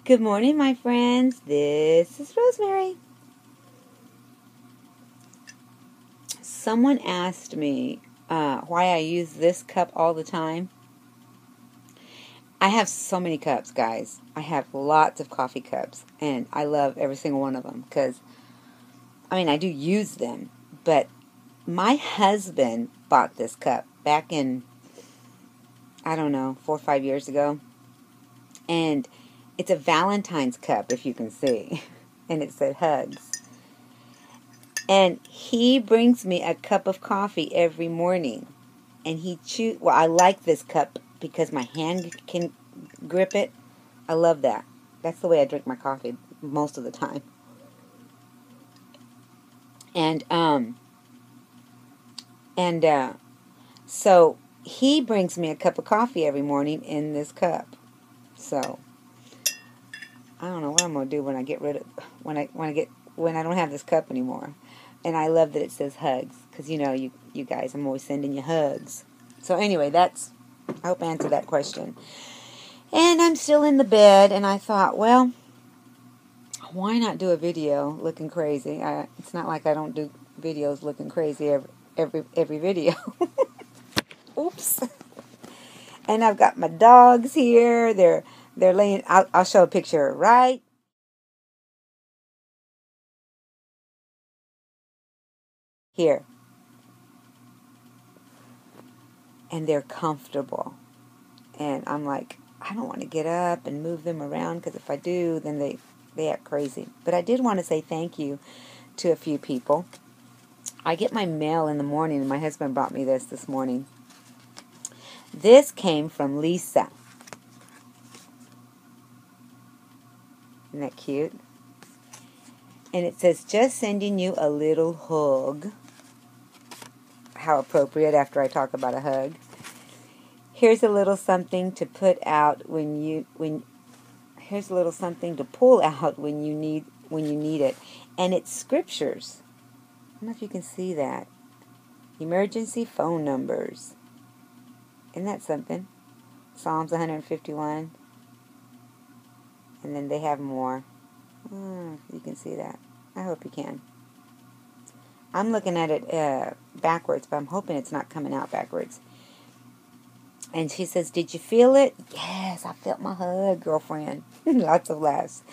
Good morning, my friends. This is Rosemary. Someone asked me why I use this cup all the time. I have so many cups, guys. I have lots of coffee cups, and I love every single one of them because, I do use them, but my husband bought this cup back in, 4 or 5 years ago, and it's a Valentine's cup, if you can see, and it said hugs. And he brings me a cup of coffee every morning. And I like this cup because my hand can grip it. I love that. That's the way I drink my coffee most of the time. So he brings me a cup of coffee every morning in this cup. So I don't know what I'm gonna do when I get rid of when I don't have this cup anymore. And I love that it says hugs because you guys, I'm always sending you hugs. So anyway, I hope I answered that question. And I'm still in the bed, and I thought, well, why not do a video looking crazy? It's not like I don't do videos looking crazy every video. Oops. And I've got my dogs here. They're laying. I'll show a picture right here. And they're comfortable. And I'm like, I don't want to get up and move them around because if I do, then they act crazy. But I did want to say thank you to a few people. I get my mail in the morning, and my husband brought me this morning. This came from Lisa. Isn't that cute? And it says, just sending you a little hug. How appropriate after I talk about a hug. Here's a little something to put out here's a little something to pull out when you need it. And it's scriptures. I don't know if you can see that. Emergency phone numbers. Isn't that something? Psalms 151. And then they have more. You can see that. I hope you can. I'm looking at it backwards, but I'm hoping it's not coming out backwards. And she says, did you feel it? Yes, I felt my hug, girlfriend. Lots of laughs.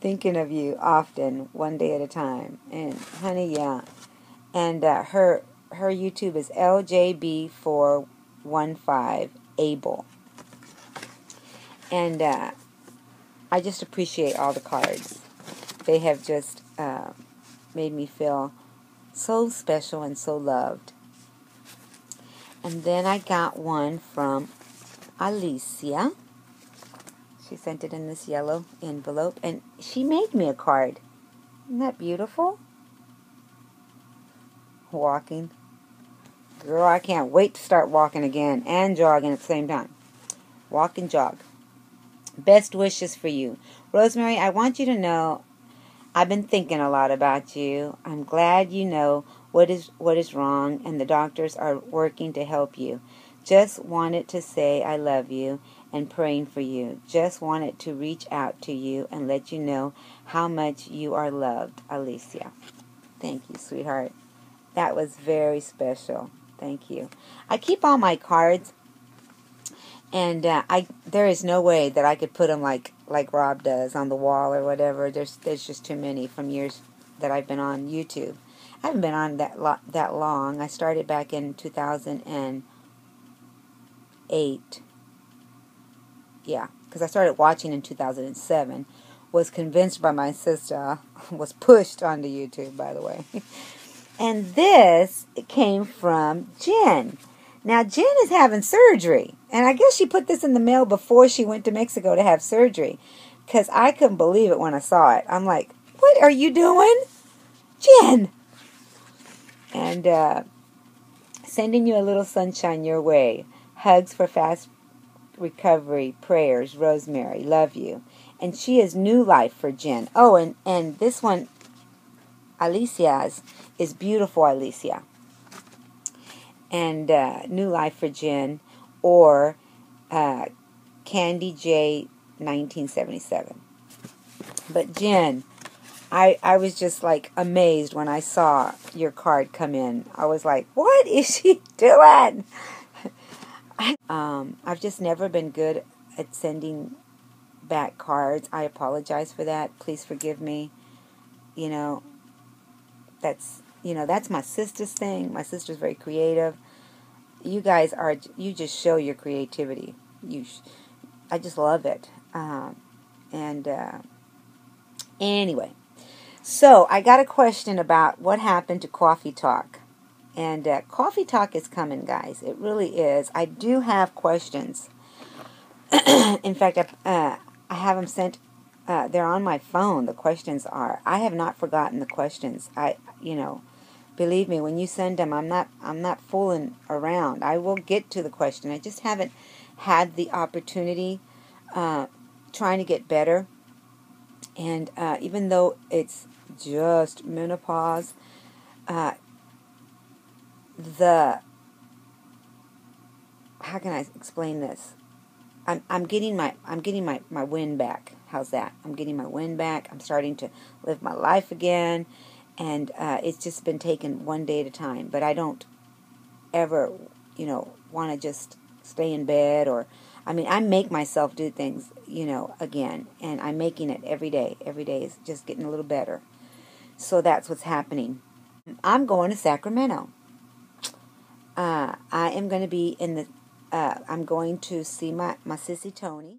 Thinking of you often, one day at a time. And honey, yeah. And her YouTube is LJB415 Able. And I just appreciate all the cards. They have just made me feel so special and so loved. And then I got one from Alicia. She sent it in this yellow envelope. And she made me a card. Isn't that beautiful? Walking. Girl, I can't wait to start walking again and jogging at the same time. Walk and jog. Best wishes for you. Rosemary, I want you to know I've been thinking a lot about you. I'm glad you know what is wrong, and the doctors are working to help you. Just wanted to say I love you and praying for you. Just wanted to reach out to you and let you know how much you are loved, Alicia. Thank you, sweetheart. That was very special. Thank you. I keep all my cards, and there is no way that I could put them like Rob does on the wall or whatever. There's just too many from years that I've been on YouTube. I haven't been on that long. I started back in 2008. Yeah, because I started watching in 2007. Was convinced by my sister. Was pushed onto YouTube, by the way. And this came from Jen. Now, Jen is having surgery. And I guess she put this in the mail before she went to Mexico to have surgery. Because I couldn't believe it when I saw it. I'm like, what are you doing? Jen! And sending you a little sunshine your way. Hugs for fast recovery. Prayers. Rosemary. Love you. And she is new life for Jen. Oh, and this one, Alicia's, is beautiful, Alicia. And new life for Jen. Or Candy J 1977. But Jen, I was just like amazed when I saw your card come in. I was like, what is she doing? I've just never been good at sending back cards. I apologize for that. Please forgive me. You know, that's my sister's thing. My sister's very creative. You guys are, you just show your creativity. I just love it. And anyway, so I got a question about what happened to Coffee Talk. And Coffee Talk is coming, guys. It really is. I do have questions. In fact, I have them sent. They're on my phone. The questions are. I have not forgotten the questions. Believe me, when you send them, I'm not fooling around. I will get to the question. I just haven't had the opportunity. Trying to get better, and even though it's just menopause, how can I explain this? I'm getting my wind back. How's that? I'm getting my wind back. I'm starting to live my life again, and it's just been taken one day at a time. But I don't ever, want to just stay in bed or. I make myself do things, again, and I'm making it every day. Every day is just getting a little better. So that's what's happening. I'm going to Sacramento. I am going to be I'm going to see my sissy Tony.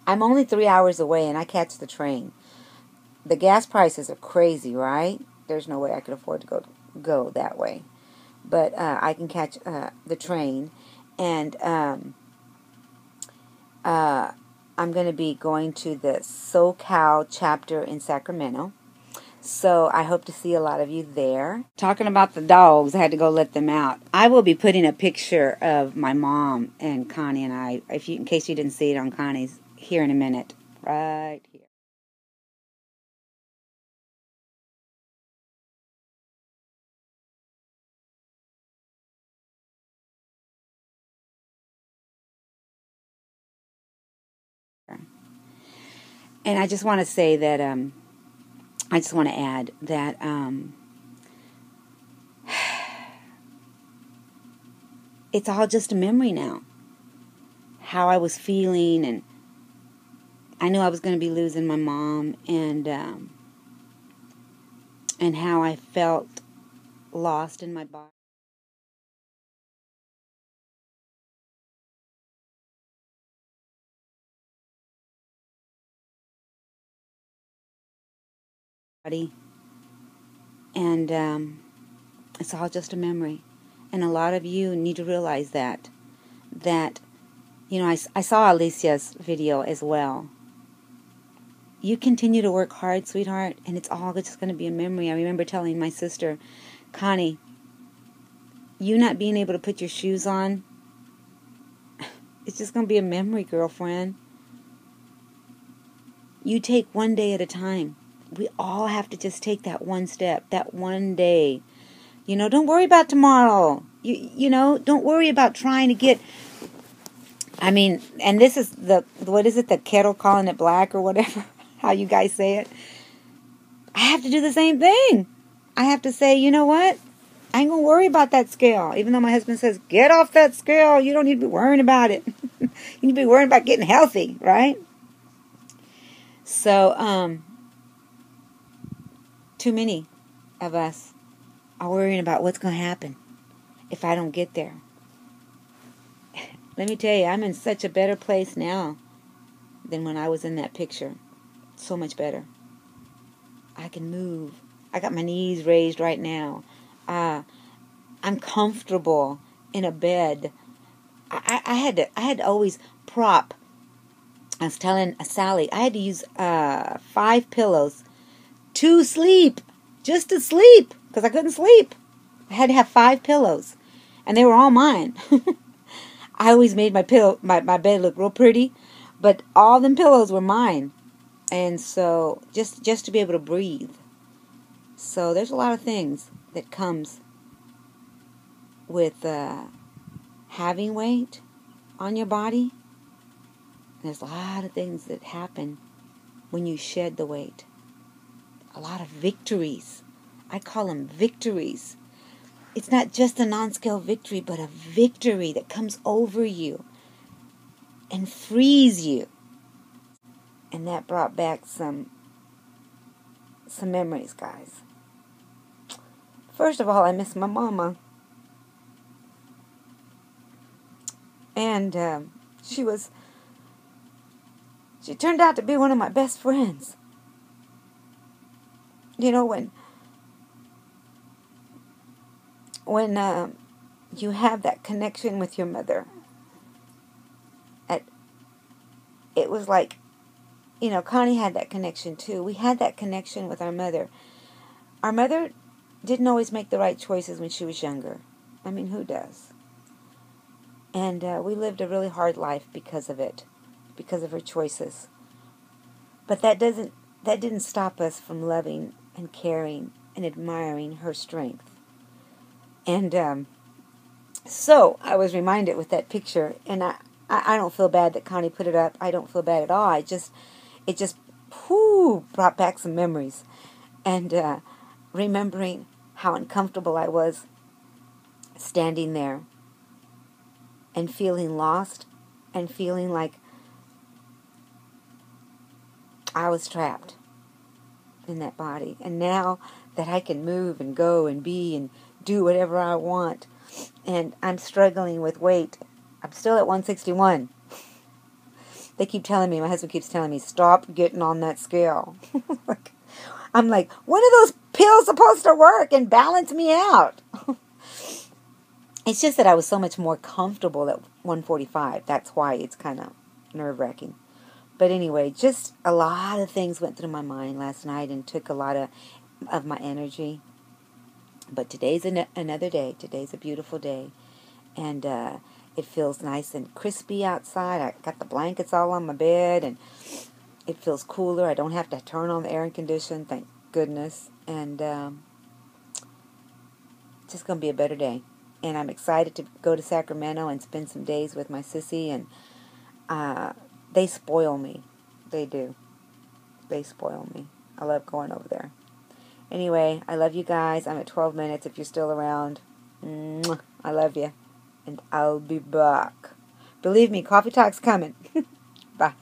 I'm only 3 hours away, and I catch the train. The gas prices are crazy, right? There's no way I could afford to go that way. But I can catch the train, and I'm going to be going to the SoCal chapter in Sacramento. So I hope to see a lot of you there. Talking about the dogs, I had to go let them out. I will be putting a picture of my mom and Connie and I, in case you didn't see it on Connie's, here in a minute. Right here. And I just want to say that, I just want to add that it's all just a memory now. How I was feeling, and I knew I was going to be losing my mom, and how I felt lost in my body. And it's all just a memory. And a lot of you need to realize that, I saw Alicia's video as well. You continue to work hard, sweetheart, and it's all just going to be a memory. I remember telling my sister, Connie, you not being able to put your shoes on, it's just going to be a memory, girlfriend. You take one day at a time. We all have to just take that one step, that one day. Don't worry about tomorrow. Don't worry about trying to get, and this is what is it, the kettle calling it black or whatever, how you guys say it. I have to do the same thing. I have to say, you know what? I ain't going to worry about that scale. Even though my husband says, get off that scale. You don't need to be worrying about it. You need to be worrying about getting healthy, right? So, too many of us are worrying about what's going to happen if I don't get there. Let me tell you, I'm in such a better place now than when I was in that picture. So much better. I can move. I got my knees raised right now. I'm comfortable in a bed. I had to always prop. I was telling Sally, I had to use 5 pillows to sleep. Just to sleep. Because I couldn't sleep. I had to have 5 pillows. And they were all mine. I always made my bed look real pretty. But all them pillows were mine. And so, just to be able to breathe. So, there's a lot of things that comes with having weight on your body. There's a lot of things that happen when you shed the weight. A lot of victories. I call them victories. It's not just a non-scale victory, but a victory that comes over you and frees you. And that brought back some memories, guys. First of all, I miss my mama. And she turned out to be one of my best friends. You know, when you have that connection with your mother, it was like, you know, Connie had that connection too. We had that connection with our mother. Our mother didn't always make the right choices when she was younger. I mean, who does? And we lived a really hard life because of it, because of her choices. But that didn't stop us from loving and caring and admiring her strength. And so I was reminded with that picture, and I don't feel bad that Connie put it up. I don't feel bad at all. It just brought back some memories. And remembering how uncomfortable I was standing there and feeling lost and feeling like I was trapped in that body. And now that I can move and go and be and do whatever I want, and I'm struggling with weight. I'm still at 161. They keep telling me, my husband keeps telling me, stop getting on that scale. I'm like, when are those pills supposed to work and balance me out? It's just that I was so much more comfortable at 145. That's why it's kind of nerve-wracking. But anyway, just a lot of things went through my mind last night and took a lot of my energy. But today's another day. Today's a beautiful day. And it feels nice and crispy outside. I got the blankets all on my bed, and it feels cooler. I don't have to turn on the air condition, thank goodness. And just going to be a better day. And I'm excited to go to Sacramento and spend some days with my sissy. And they spoil me. They do. They spoil me. I love going over there. Anyway, I love you guys. I'm at 12 minutes if you're still around. Mwah. I love you. And I'll be back. Believe me, Coffee Talk's coming. Bye.